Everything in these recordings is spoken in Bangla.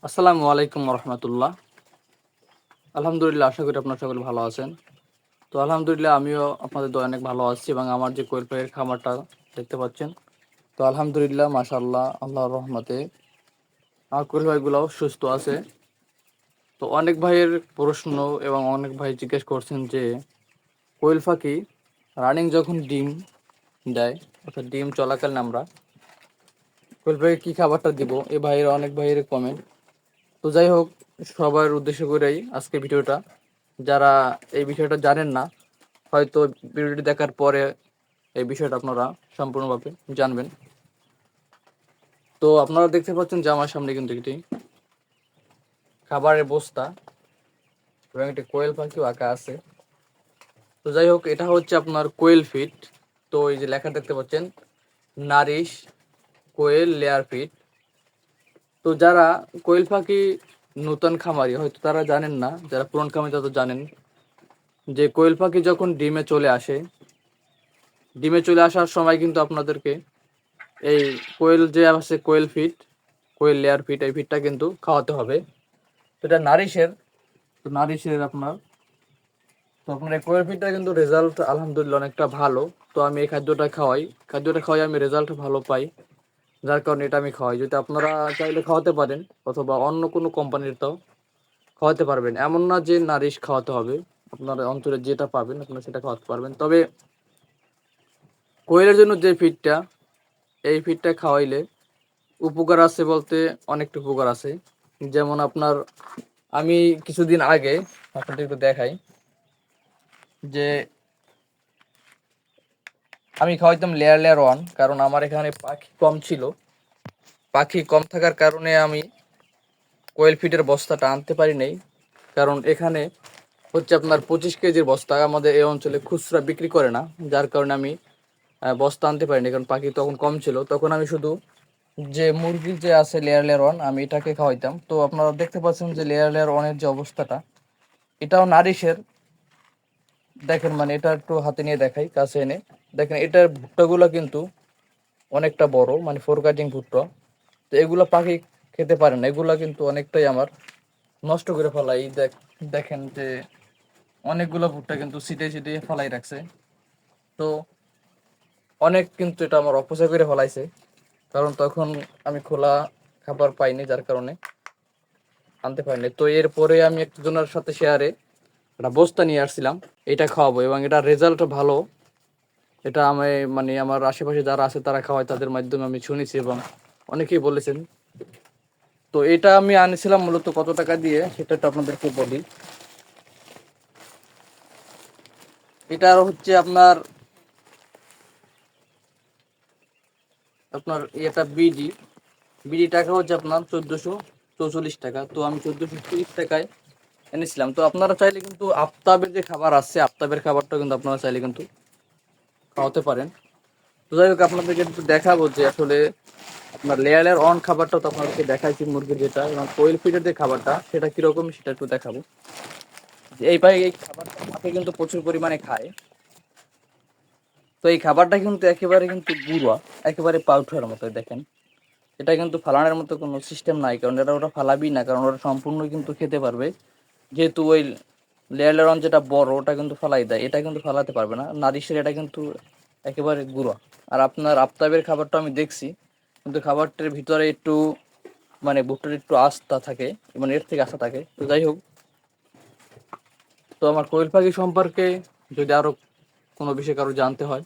আসসালামু আলাইকুম রহমতুল্লাহ। আলহামদুলিল্লাহ, আশা করি আপনার সকলে ভালো আছেন। তো আলহামদুলিল্লাহ, আমিও আপনাদের দোয়ায় অনেক ভালো আছি এবং আমার যে কোয়েল পাখির খামারটা দেখতে পাচ্ছেন, তো আলহামদুলিল্লাহ মাশাআল্লাহ, আল্লাহর রহমতে আমার কোয়েল পাখিগুলোও সুস্থ আছে। তো অনেক ভাইয়ের প্রশ্ন এবং অনেক ভাই জিজ্ঞেস করছেন যে কোয়েল পাখি রানিং যখন ডিম দেয়, অর্থাৎ ডিম চলাকালীন আমরা কোয়েল পাখি কী খাবারটা দিব, এ ভাইয়ের অনেক ভাইয়ের কমেন্ট। তো যাই হোক, সবার উদ্দেশ্য করেই আজকে ভিডিওটা। যারা এই বিষয়টা জানেন না, হয়তো ভিডিওটি দেখার পরে এই বিষয়টা আপনারা সম্পূর্ণভাবে জানবেন। তো আপনারা দেখতে পাচ্ছেন যে আমার সামনে কিন্তু একটি খাবারের বস্তা এবং একটি কোয়েল পাখিও আঁকা আছে। তো যাই হোক, এটা হচ্ছে আপনার কোয়েল ফিড। তো এই যে লেখা দেখতে পাচ্ছেন, নারিশ কোয়েল লেয়ার ফিড। তো যারা কোয়েল পাখি নতুন খামারি হয়তো তারা জানেন না, যারা পুরান খামারি তারা তো জানেন যে কোয়েল পাখি যখন ডিমে চলে আসার সময় কিন্তু আপনাদেরকে এই কোয়েল যে আছে কোয়েল ফিড, কোয়েল লেয়ার ফিড, এই ফিডটা কিন্তু খাওয়াতে হবে। তো এটা নারিশের, তো নারিশের আপনার, তো আপনার এই কোয়েল ফিডটা কিন্তু রেজাল্ট আলহামদুলিল্লাহ অনেকটা ভালো। তো আমি এই খাদ্যটা খাওয়াই আমি রেজাল্ট ভালো পাই, যার কারণে এটা আমি খাওয়াই। যদি আপনারা চাইলে খাওয়াতে পারেন, অথবা অন্য কোনো কোম্পানিরটাও খাওয়াতে পারবেন। এমন না যে নারিশ খাওয়াতে হবে, আপনার অঞ্চলে যেটা পাবেন আপনারা সেটা খাওয়াতে পারবেন। তবে কোয়েলের জন্য যে ফিডটা, এই ফিডটা খাওয়াইলে উপকার আছে বলতে অনেকটা উপকার আছে। যেমন আপনার, আমি কিছুদিন আগে আপনাদের একটু দেখাই যে আমি খাওয়াইতাম লেয়ার লেয়ার ওয়ান, কারণ আমার এখানে পাখি কম ছিল। পাখি কম থাকার কারণে আমি কোয়েল ফিডের বস্তাটা আনতে পারি নাই। কারণ এখানে হচ্ছে আপনার 25 কেজির বস্তা আমাদের এই অঞ্চলে খুচরা বিক্রি করে না, যার কারণে আমি বস্তা আনতে পারিনি। কারণ পাখি তখন কম ছিল, তখন আমি শুধু যে মুরগি যে আছে লেয়ার লেয়ার ওয়ান, আমি এটাকে খাওয়াইতাম। তো আপনারা দেখতে পাচ্ছেন যে লেয়ার লেয়ার ওয়ানের যে অবস্থাটা, এটাও নারিশের। দেখেন, মানে এটা একটু হাতে নিয়ে দেখাই, কাছে এনে দেখেন, এটার ভুট্টাগুলো কিন্তু অনেকটা বড়, মানে ফোর কাটিং ভুট্টা। তো এগুলো পাখি খেতে পারে না, এগুলা কিন্তু অনেকটাই আমার নষ্ট করে ফেলাই। দেখেন যে অনেকগুলো ভুট্টা কিন্তু ছিটে ছিটে ফেলাই রাখছে। তো অনেক কিন্তু এটা আমার অপচয় করে ফেলাইছে, কারণ তখন আমি খোলা খাবার পাইনি, যার কারণে আনতে পারিনি। তো এরপরে আমি একজনের সাথে শেয়ারে একটা বস্তা নিয়ে আসছিলাম, এটা খাওয়াবো এবং এটা রেজাল্ট ভালো। এটা আমি, মানে আমার আশেপাশে যারা আছে তারা খাওয়ায়, তাদের মাধ্যমে আমি শুনেছি এবং অনেকেই বলেছেন। তো এটা আমি আনিছিলাম মূলত কত টাকা দিয়ে সেটা একটু আপনাদেরকে বলি। এটা হচ্ছে আপনার আপনার এটা বিডি বিডি টাকা হচ্ছে আপনার 1444 টাকা। তো আমি 1430 টাকায় এনেছিলাম। তো আপনারা চাইলে কিন্তু আফতাবের যে খাবার আছে, আফতাবের খাবারটা কিন্তু আপনারা চাইলে কিন্তু খাওয়াতে পারেন। তো যাই হোক, আপনাদেরকে একটু দেখাবো যে আসলে আপনার লেয়ার লেয়ার অন খাবারটা তো আপনাদেরকে দেখাইছি, মুরগির যেটা, এবং কোয়েল ফিডের যে খাবারটা সেটা কিরকম সেটা একটু দেখাবো। যে এই খাবারটা পাখি কিন্তু প্রচুর পরিমাণে খায়। তো এই খাবারটা কিন্তু একেবারে কিন্তু গুঁড়া, একেবারে পাউডারের মতো। দেখেন, এটা কিন্তু ফালানোর মতো কোনো সিস্টেম নাই, কারণ এটা ওটা ফালাবি না, কারণ ওটা সম্পূর্ণ কিন্তু খেতে পারবে। যেহেতু ওই লেয়ার লেয়ার অন যেটা বড়, ওটা কিন্তু ফালাই দেয়, এটা কিন্তু ফালাতে পারবে না। নারিশের এটা কিন্তু একেবারে গুঁড়া। আর আপনার আফতাবের খাবারটা আমি দেখছি, কিন্তু খাবারটার ভিতরে একটু, মানে ভুট্টার একটু আস্থা থাকে, মানে এর থেকে আস্থা থাকে। তো যাই হোক, তো আমার কোয়েল পাখি সম্পর্কে যদি আরও কোনো বিষয়ে কারো জানতে হয়,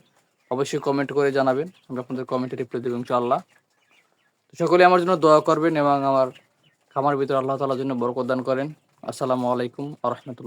অবশ্যই কমেন্ট করে জানাবেন, আমি আপনাদের কমেন্টে রিপ্লাই দেবো ইনশাআল্লাহ। তো সকলে আমার জন্য দোয়া করবেন এবং আমার খামার ভিতরে আল্লাহ তাআলার জন্য বরকত দান করেন। আসসালামু আলাইকুম ওয়া রাহমাতুল্লাহ।